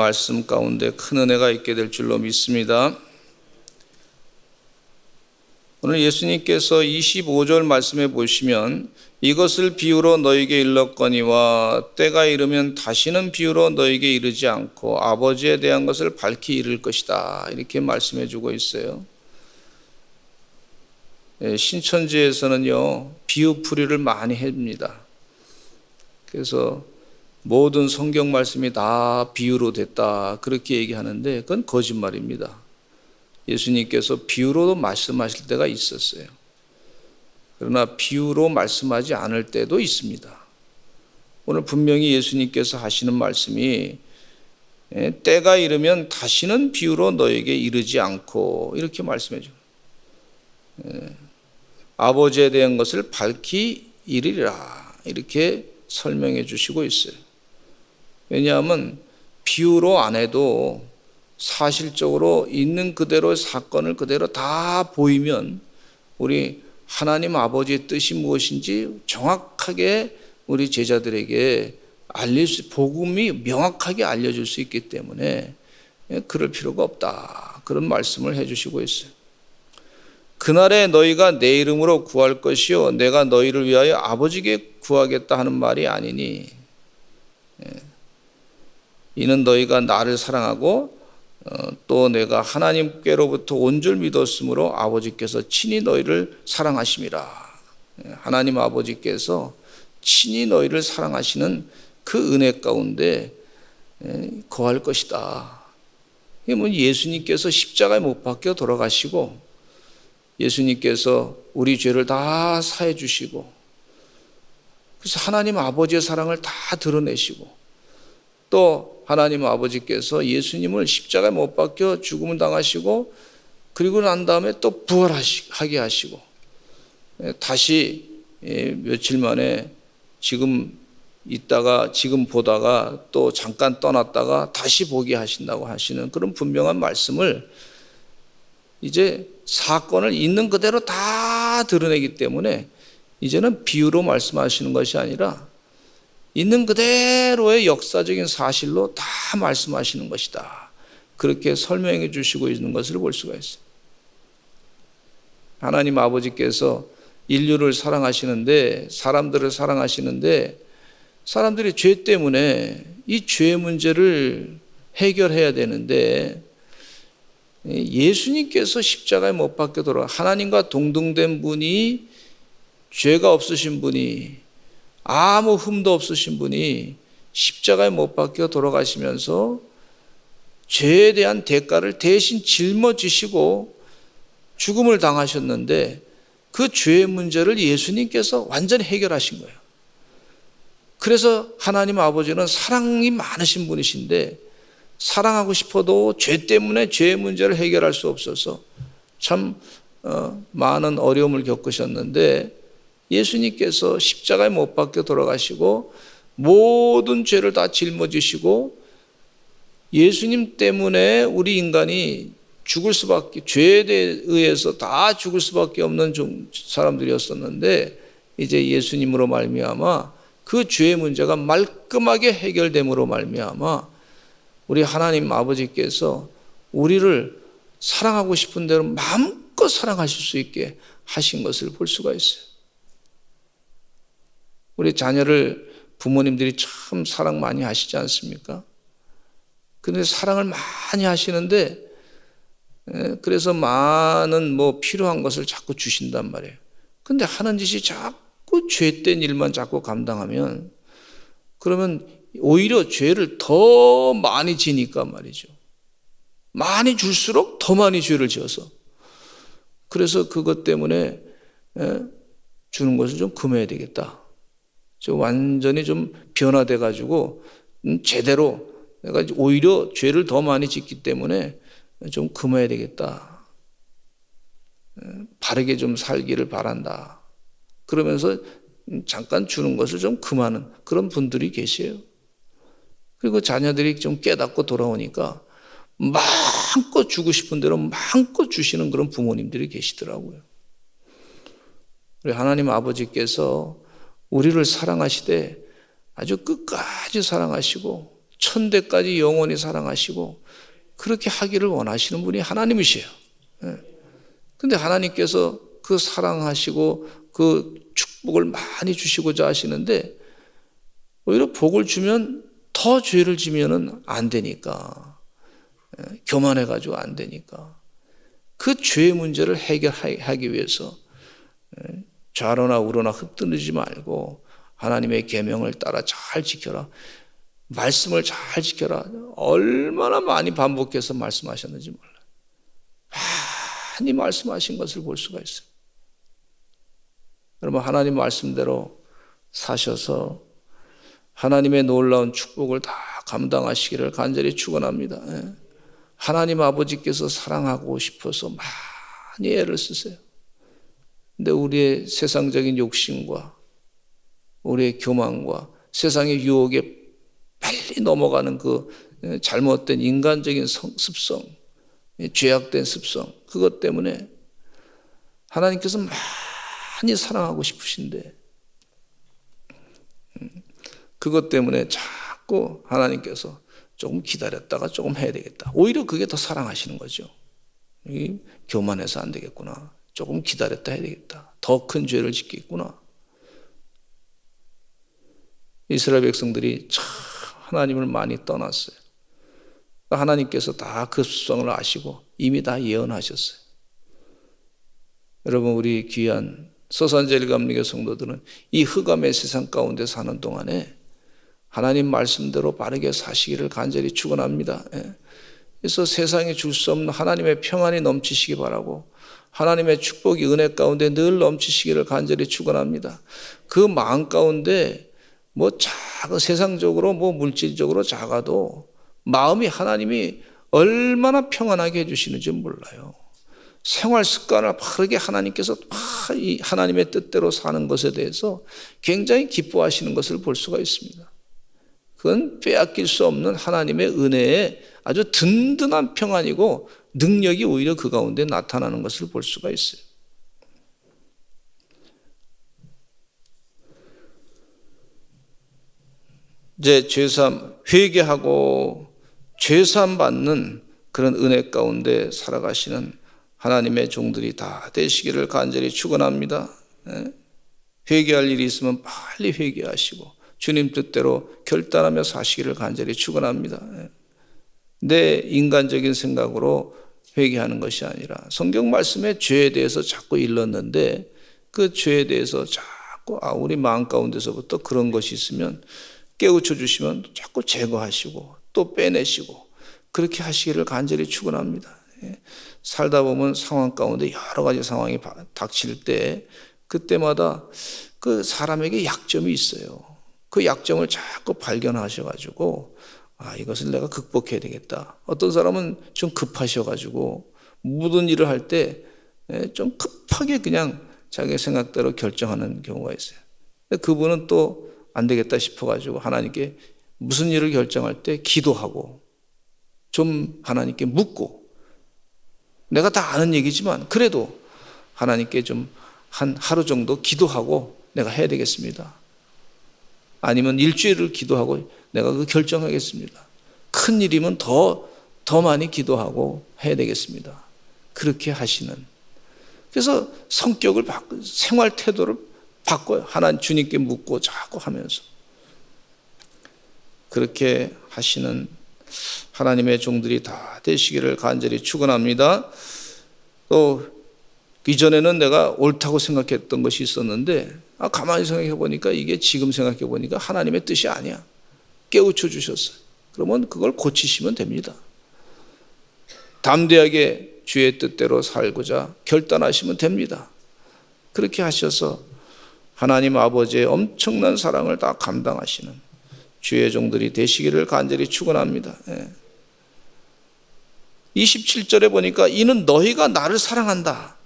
말씀 가운데 큰 은혜가 있게 될 줄로 믿습니다. 오늘 예수님께서 25절 말씀에 보시면 이것을 비유로 너에게 일렀거니와 때가 이르면 다시는 비유로 너에게 이르지 않고 아버지에 대한 것을 밝히 이를 것이다, 이렇게 말씀해 주고 있어요. 신천지에서는요 비유풀이를 많이 합니다. 그래서 모든 성경 말씀이 다 비유로 됐다, 그렇게 얘기하는데 그건 거짓말입니다. 예수님께서 비유로도 말씀하실 때가 있었어요. 그러나 비유로 말씀하지 않을 때도 있습니다. 오늘 분명히 예수님께서 하시는 말씀이 때가 이르면 다시는 비유로 너에게 이르지 않고, 이렇게 말씀해 줘요. 아버지에 대한 것을 밝히 이르리라, 이렇게 설명해 주시고 있어요. 왜냐하면 비유로 안 해도 사실적으로 있는 그대로 사건을 그대로 다 보이면 우리 하나님 아버지의 뜻이 무엇인지 정확하게 우리 제자들에게 복음이 명확하게 알려줄 수 있기 때문에 그럴 필요가 없다, 그런 말씀을 해주시고 있어요. 그날에 너희가 내 이름으로 구할 것이요 내가 너희를 위하여 아버지께 구하겠다 하는 말이 아니니, 이는 너희가 나를 사랑하고 또 내가 하나님께로부터 온 줄 믿었으므로 아버지께서 친히 너희를 사랑하심이라. 하나님 아버지께서 친히 너희를 사랑하시는 그 은혜 가운데 거할 것이다. 이게 뭐 예수님께서 십자가에 못 박혀 돌아가시고 예수님께서 우리 죄를 다 사해 주시고, 그래서 하나님 아버지의 사랑을 다 드러내시고, 또 하나님 아버지께서 예수님을 십자가에 못 박혀 죽음을 당하시고 그리고 난 다음에 또 부활하게 하시고 다시 며칠 만에 지금 보다가 또 잠깐 떠났다가 다시 보게 하신다고 하시는 그런 분명한 말씀을 이제 사건을 있는 그대로 다 드러내기 때문에 이제는 비유로 말씀하시는 것이 아니라 있는 그대로의 역사적인 사실로 다 말씀하시는 것이다, 그렇게 설명해 주시고 있는 것을 볼 수가 있어요. 하나님 아버지께서 인류를 사랑하시는데, 사람들을 사랑하시는데, 사람들이 죄 때문에 이 죄 문제를 해결해야 되는데 예수님께서 십자가에 못 박혀 돌아가 하나님과 동등된 분이, 죄가 없으신 분이, 아무 흠도 없으신 분이 십자가에 못 박혀 돌아가시면서 죄에 대한 대가를 대신 짊어지시고 죽음을 당하셨는데 그 죄의 문제를 예수님께서 완전히 해결하신 거예요. 그래서 하나님 아버지는 사랑이 많으신 분이신데 사랑하고 싶어도 죄 때문에 죄의 문제를 해결할 수 없어서 참 많은 어려움을 겪으셨는데 예수님께서 십자가에 못 박혀 돌아가시고 모든 죄를 다 짊어지시고 예수님 때문에 우리 인간이 죽을 수밖에, 죄에 의해서 다 죽을 수밖에 없는 사람들이었었는데 이제 예수님으로 말미암아 그 죄의 문제가 말끔하게 해결됨으로 말미암아 우리 하나님 아버지께서 우리를 사랑하고 싶은 대로 마음껏 사랑하실 수 있게 하신 것을 볼 수가 있어요. 우리 자녀를 부모님들이 참 사랑 많이 하시지 않습니까? 근데 사랑을 많이 하시는데 그래서 많은 필요한 것을 자꾸 주신단 말이에요. 근데 하는 짓이 자꾸 죄된 일만 자꾸 감당하면 그러면 오히려 죄를 더 많이 지니까 말이죠. 많이 줄수록 더 많이 죄를 지어서, 그래서 그것 때문에 주는 것을 좀 금해야 되겠다. 좀 완전히 좀 변화돼 가지고 제대로 내가 오히려 죄를 더 많이 짓기 때문에 좀 금해야 되겠다. 바르게 좀 살기를 바란다. 그러면서 잠깐 주는 것을 좀 금하는 그런 분들이 계세요. 그리고 자녀들이 좀 깨닫고 돌아오니까 마음껏 주고 싶은 대로 마음껏 주시는 그런 부모님들이 계시더라고요. 우리 하나님 아버지께서 우리를 사랑하시되 아주 끝까지 사랑하시고 천대까지 영원히 사랑하시고 그렇게 하기를 원하시는 분이 하나님이세요. 그런데 하나님께서 그 사랑하시고 그 축복을 많이 주시고자 하시는데 오히려 복을 주면 더 죄를 지면은 안 되니까, 교만해가지고 안 되니까 그 죄의 문제를 해결하기 위해서 좌로나 우로나 흩뜨리지 말고 하나님의 계명을 따라 잘 지켜라, 말씀을 잘 지켜라. 얼마나 많이 반복해서 말씀하셨는지 몰라요. 많이 말씀하신 것을 볼 수가 있어요. 여러분, 하나님 말씀대로 사셔서 하나님의 놀라운 축복을 다 감당하시기를 간절히 축원합니다. 하나님 아버지께서 사랑하고 싶어서 많이 애를 쓰세요. 근데 우리의 세상적인 욕심과 우리의 교만과 세상의 유혹에 빨리 넘어가는 그 잘못된 인간적인 습성, 죄악된 습성, 그것 때문에 하나님께서 많이 사랑하고 싶으신데 그것 때문에 자꾸 하나님께서 조금 기다렸다가 조금 해야 되겠다. 오히려 그게 더 사랑하시는 거죠. 교만해서 안 되겠구나. 조금 기다렸다 해야 되겠다. 더 큰 죄를 짓겠구나. 이스라엘 백성들이 참 하나님을 많이 떠났어요. 하나님께서 다 그 습성을 아시고 이미 다 예언하셨어요. 여러분, 우리 귀한 서산제일감리교 성도들은 이 흑암의 세상 가운데 사는 동안에 하나님 말씀대로 바르게 사시기를 간절히 축원합니다. 그래서 세상에 줄 수 없는 하나님의 평안이 넘치시기 바라고 하나님의 축복이 은혜 가운데 늘 넘치시기를 간절히 축원합니다. 그 마음 가운데 세상적으로 물질적으로 작아도 마음이 하나님이 얼마나 평안하게 해주시는지 몰라요. 생활 습관을 바르게 하나님께서 하나님의 뜻대로 사는 것에 대해서 굉장히 기뻐하시는 것을 볼 수가 있습니다. 그건 빼앗길 수 없는 하나님의 은혜의 아주 든든한 평안이고 능력이 오히려 그 가운데 나타나는 것을 볼 수가 있어요. 이제 죄사함, 회개하고 죄사함 받는 그런 은혜 가운데 살아가시는 하나님의 종들이 다 되시기를 간절히 축원합니다. 회개할 일이 있으면 빨리 회개하시고 주님 뜻대로 결단하며 사시기를 간절히 축원합니다. 내 인간적인 생각으로 회개하는 것이 아니라 성경 말씀에 죄에 대해서 자꾸 일렀는데 그 죄에 대해서 자꾸 우리 마음 가운데서부터 그런 것이 있으면 깨우쳐 주시면 자꾸 제거하시고 또 빼내시고 그렇게 하시기를 간절히 축원합니다. 살다 보면 상황 가운데 여러 가지 상황이 닥칠 때 그때마다 그 사람에게 약점이 있어요. 그 약점을 자꾸 발견하셔가지고 이것을 내가 극복해야 되겠다. 어떤 사람은 좀 급하셔가지고 모든 일을 할 때 좀 급하게 그냥 자기 생각대로 결정하는 경우가 있어요. 그분은 또 안 되겠다 싶어가지고 하나님께 무슨 일을 결정할 때 기도하고 좀 하나님께 묻고 내가 다 아는 얘기지만 그래도 하나님께 좀 한 하루 정도 기도하고 내가 해야 되겠습니다. 아니면 일주일을 기도하고 내가 그 결정하겠습니다. 큰 일이면 더 많이 기도하고 해야 되겠습니다. 그렇게 하시는. 그래서 성격을 바꾸고 생활 태도를 바꿔요. 하나님 주님께 묻고 자꾸 하면서. 그렇게 하시는 하나님의 종들이 다 되시기를 간절히 축원합니다. 또 이전에는 내가 옳다고 생각했던 것이 있었는데 가만히 생각해 보니까 이게 지금 생각해 보니까 하나님의 뜻이 아니야. 깨우쳐 주셨어요. 그러면 그걸 고치시면 됩니다. 담대하게 주의 뜻대로 살고자 결단하시면 됩니다. 그렇게 하셔서 하나님 아버지의 엄청난 사랑을 다 감당하시는 주의 종들이 되시기를 간절히 축원합니다. 27절에 보니까 이는 너희가 나를 사랑한다.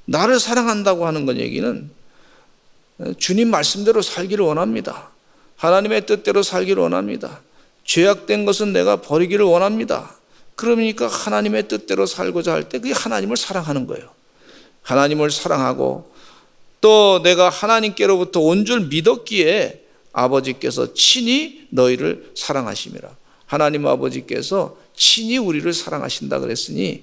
나를 사랑한다고 하는 건 얘기는 주님 말씀대로 살기를 원합니다. 하나님의 뜻대로 살기를 원합니다. 죄악된 것은 내가 버리기를 원합니다. 그러니까 하나님의 뜻대로 살고자 할 때 그게 하나님을 사랑하는 거예요. 하나님을 사랑하고 또 내가 하나님께로부터 온 줄 믿었기에 아버지께서 친히 너희를 사랑하심이라. 하나님 아버지께서 친히 우리를 사랑하신다 그랬으니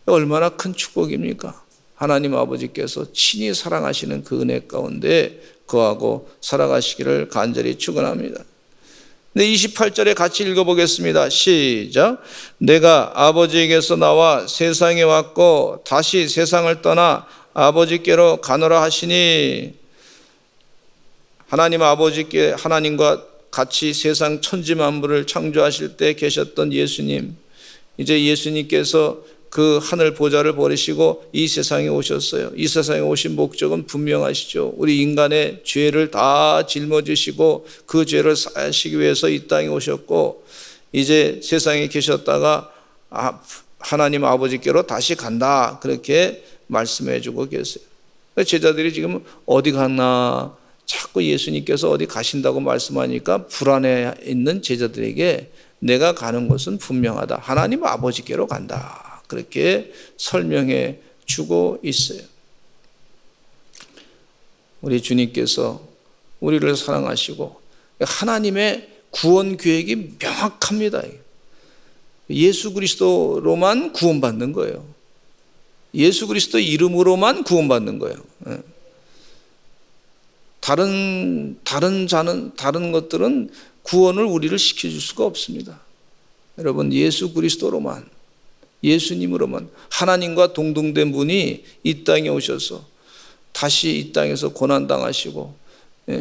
얼마나 큰 축복입니까? 하나님 아버지께서 친히 사랑하시는 그 은혜 가운데 거하고 살아가시기를 간절히 축원합니다. 네, 28절에 같이 읽어보겠습니다. 시작. 내가 아버지에게서 나와 세상에 왔고 다시 세상을 떠나 아버지께로 가노라 하시니, 하나님 아버지께 하나님과 같이 세상 천지 만물을 창조하실 때 계셨던 예수님, 이제 예수님께서 그 하늘 보좌를 버리시고 이 세상에 오셨어요. 이 세상에 오신 목적은 분명하시죠. 우리 인간의 죄를 다 짊어지시고 그 죄를 사하시기 위해서 이 땅에 오셨고, 이제 세상에 계셨다가 하나님 아버지께로 다시 간다, 그렇게 말씀해 주고 계세요. 제자들이 지금 어디 갔나, 자꾸 예수님께서 어디 가신다고 말씀하니까 불안해 있는 제자들에게 내가 가는 곳은 분명하다, 하나님 아버지께로 간다, 그렇게 설명해 주고 있어요. 우리 주님께서 우리를 사랑하시고 하나님의 구원 계획이 명확합니다. 예수 그리스도로만 구원받는 거예요. 예수 그리스도 이름으로만 구원받는 거예요. 다른 것들은 구원을 우리를 시켜줄 수가 없습니다. 여러분, 예수 그리스도로만, 예수님으로만, 하나님과 동등된 분이 이 땅에 오셔서 다시 이 땅에서 고난당하시고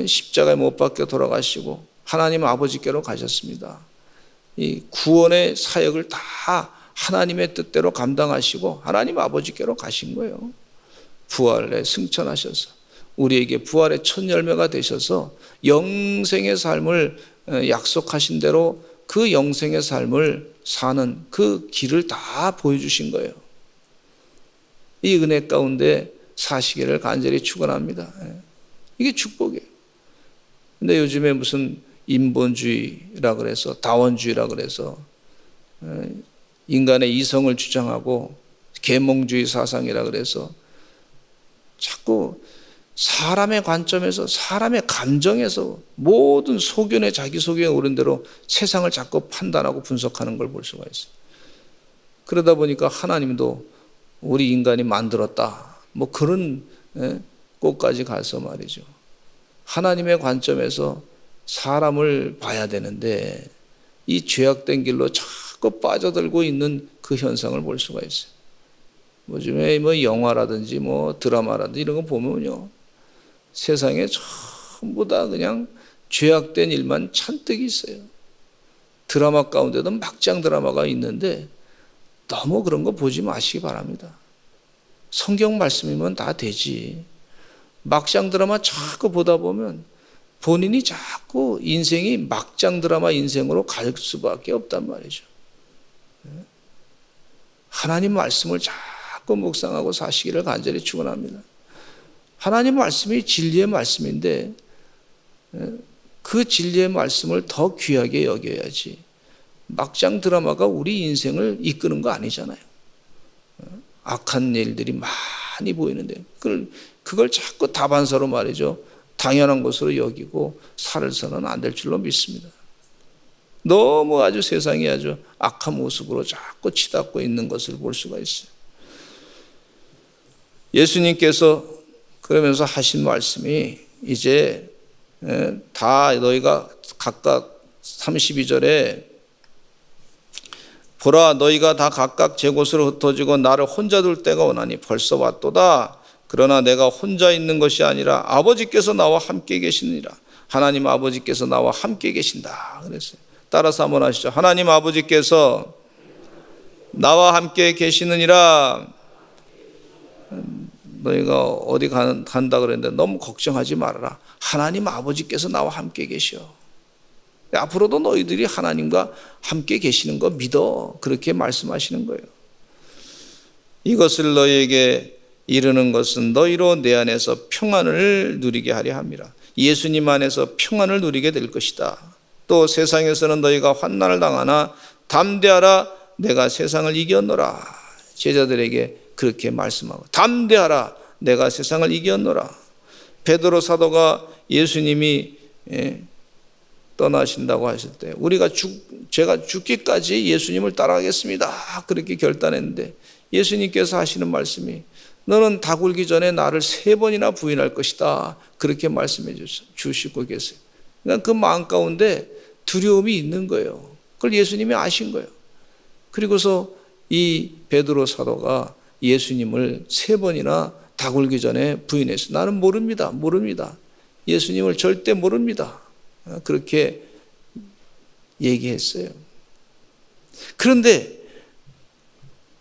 십자가에 못 박혀 돌아가시고 하나님 아버지께로 가셨습니다. 이 구원의 사역을 다 하나님의 뜻대로 감당하시고 하나님 아버지께로 가신 거예요. 부활에 승천하셔서 우리에게 부활의 첫 열매가 되셔서 영생의 삶을 약속하신 대로 그 영생의 삶을 사는 그 길을 다 보여주신 거예요. 이 은혜 가운데 사시기를 간절히 축원합니다. 이게 축복이에요. 근데 요즘에 무슨 인본주의라 그래서, 다원주의라 그래서 인간의 이성을 주장하고 계몽주의 사상이라 그래서 자꾸 사람의 관점에서, 사람의 감정에서 모든 소견에, 자기 소견에 오른 대로 세상을 자꾸 판단하고 분석하는 걸 볼 수가 있어요. 그러다 보니까 하나님도 우리 인간이 만들었다, 뭐 그런 곳까지 가서 말이죠. 하나님의 관점에서 사람을 봐야 되는데 이 죄악된 길로 자꾸 빠져들고 있는 그 현상을 볼 수가 있어요. 요즘에 뭐 영화라든지 뭐 드라마라든지 이런 거 보면요, 세상에 전부 다 그냥 죄악된 일만 잔뜩 있어요. 드라마 가운데도 막장 드라마가 있는데 너무 그런 거 보지 마시기 바랍니다. 성경 말씀이면 다 되지. 막장 드라마 자꾸 보다 보면 본인이 자꾸 인생이 막장 드라마 인생으로 갈 수밖에 없단 말이죠. 하나님 말씀을 자꾸 묵상하고 사시기를 간절히 축원합니다. 하나님 말씀이 진리의 말씀인데 그 진리의 말씀을 더 귀하게 여겨야지. 막장 드라마가 우리 인생을 이끄는 거 아니잖아요. 악한 일들이 많이 보이는데 그걸 자꾸 다반사로 말이죠, 당연한 것으로 여기고 살아서는 안 될 줄로 믿습니다. 너무 아주 세상이 아주 악한 모습으로 자꾸 치닫고 있는 것을 볼 수가 있어요. 예수님께서 그러면서 하신 말씀이 이제 다 너희가 각각 32절에 보라, 너희가 다 각각 제 곳으로 흩어지고 나를 혼자 둘 때가 오나니 벌써 왔도다. 그러나 내가 혼자 있는 것이 아니라 아버지께서 나와 함께 계시느니라. 하나님 아버지께서 나와 함께 계신다 그랬어요. 따라서 한번 하시죠. 하나님 아버지께서 나와 함께 계시느니라. 너희가 어디 간다 그랬는데 너무 걱정하지 말아라. 하나님 아버지께서 나와 함께 계셔. 앞으로도 너희들이 하나님과 함께 계시는 거 믿어, 그렇게 말씀하시는 거예요. 이것을 너희에게 이르는 것은 너희로 내 안에서 평안을 누리게 하려 함이라. 예수님 안에서 평안을 누리게 될 것이다. 또 세상에서는 너희가 환난을 당하나 담대하라, 내가 세상을 이겼노라. 제자들에게 그렇게 말씀하고, 담대하라, 내가 세상을 이겼노라. 베드로 사도가 예수님이 떠나신다고 하실 때 제가 죽기까지 예수님을 따라가겠습니다. 그렇게 결단했는데 예수님께서 하시는 말씀이 너는 다 굴기 전에 나를 3번이나 부인할 것이다. 그렇게 말씀해 주시고 계세요. 그러니까 그 마음 가운데 두려움이 있는 거예요. 그걸 예수님이 아신 거예요. 그리고서 이 베드로 사도가 예수님을 3번이나 다 굴기 전에 부인했어요. 나는 모릅니다. 예수님을 절대 모릅니다. 그렇게 얘기했어요. 그런데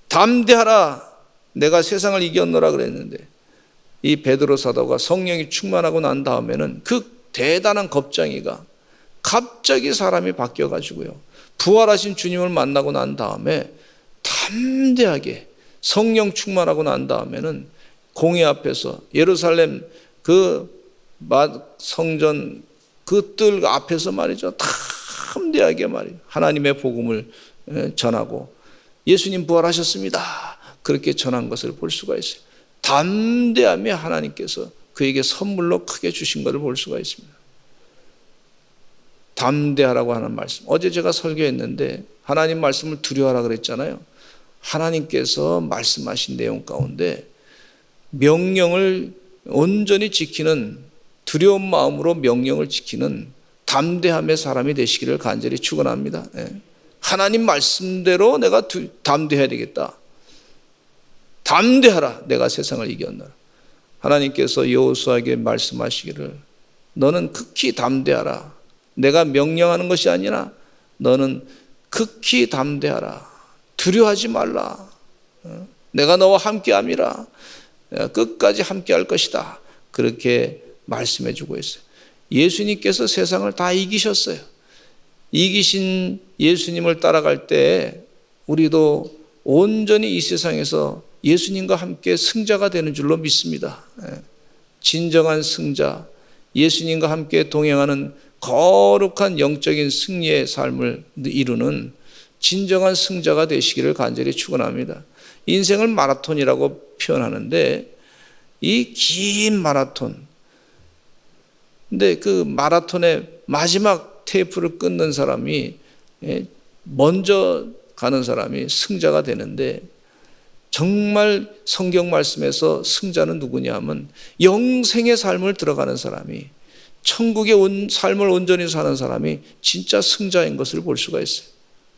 담대하라 내가 세상을 이겼노라 그랬는데 이 베드로 사도가 성령이 충만하고 난 다음에는 그 대단한 겁쟁이가 갑자기 사람이 바뀌어가지고요. 부활하신 주님을 만나고 난 다음에 담대하게 성령 충만하고 난 다음에는 공회 앞에서 예루살렘 그 성전 그 뜰 앞에서 말이죠. 담대하게 말이죠. 하나님의 복음을 전하고 예수님 부활하셨습니다. 그렇게 전한 것을 볼 수가 있어요. 담대함에 하나님께서 그에게 선물로 크게 주신 것을 볼 수가 있습니다. 담대하라고 하는 말씀. 어제 제가 설교했는데 하나님 말씀을 두려워하라 그랬잖아요. 하나님께서 말씀하신 내용 가운데 명령을 온전히 지키는 두려운 마음으로 명령을 지키는 담대함의 사람이 되시기를 간절히 축원합니다. 하나님 말씀대로 내가 담대해야 되겠다. 담대하라 내가 세상을 이겼노라. 하나님께서 여호수아에게 말씀하시기를 너는 극히 담대하라. 내가 명령하는 것이 아니라 너는 극히 담대하라. 두려워하지 말라. 내가 너와 함께함이라. 내가 끝까지 함께할 것이다. 그렇게 말씀해 주고 있어요. 예수님께서 세상을 다 이기셨어요. 이기신 예수님을 따라갈 때 우리도 온전히 이 세상에서 예수님과 함께 승자가 되는 줄로 믿습니다. 진정한 승자, 예수님과 함께 동행하는 거룩한 영적인 승리의 삶을 이루는 진정한 승자가 되시기를 간절히 축원합니다. 인생을 마라톤이라고 표현하는데 이 긴 마라톤, 근데 그 마라톤의 마지막 테이프를 끊는 사람이 먼저 가는 사람이 승자가 되는데 정말 성경 말씀에서 승자는 누구냐 하면 영생의 삶을 들어가는 사람이 천국의 삶을 온전히 사는 사람이 진짜 승자인 것을 볼 수가 있어요.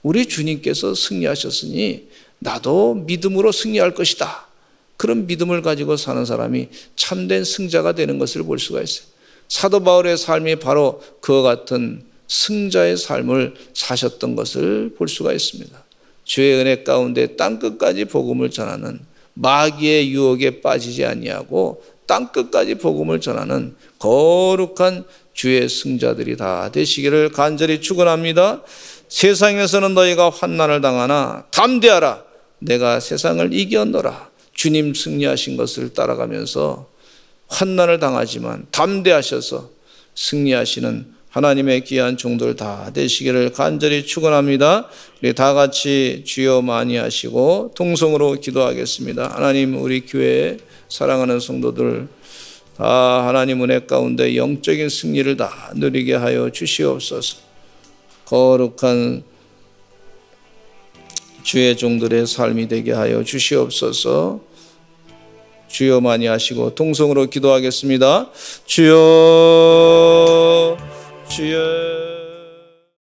우리 주님께서 승리하셨으니 나도 믿음으로 승리할 것이다. 그런 믿음을 가지고 사는 사람이 참된 승자가 되는 것을 볼 수가 있어요. 사도 바울의 삶이 바로 그와 같은 승자의 삶을 사셨던 것을 볼 수가 있습니다. 주의 은혜 가운데 땅끝까지 복음을 전하는 마귀의 유혹에 빠지지 아니하고 땅끝까지 복음을 전하는 거룩한 주의 승자들이 다 되시기를 간절히 축원합니다. 세상에서는 너희가 환난을 당하나 담대하라. 내가 세상을 이겼노라. 주님 승리하신 것을 따라가면서 환난을 당하지만 담대하셔서 승리하시는 하나님의 귀한 종들 다 되시기를 간절히 축원합니다. 우리 다 같이 주여 많이 하시고 통성으로 기도하겠습니다. 하나님, 우리 교회에 사랑하는 성도들 다 하나님 은혜 가운데 영적인 승리를 다 누리게 하여 주시옵소서. 거룩한 주의 종들의 삶이 되게 하여 주시옵소서. 주여 많이 하시고 통성으로 기도하겠습니다. 주여, 주여.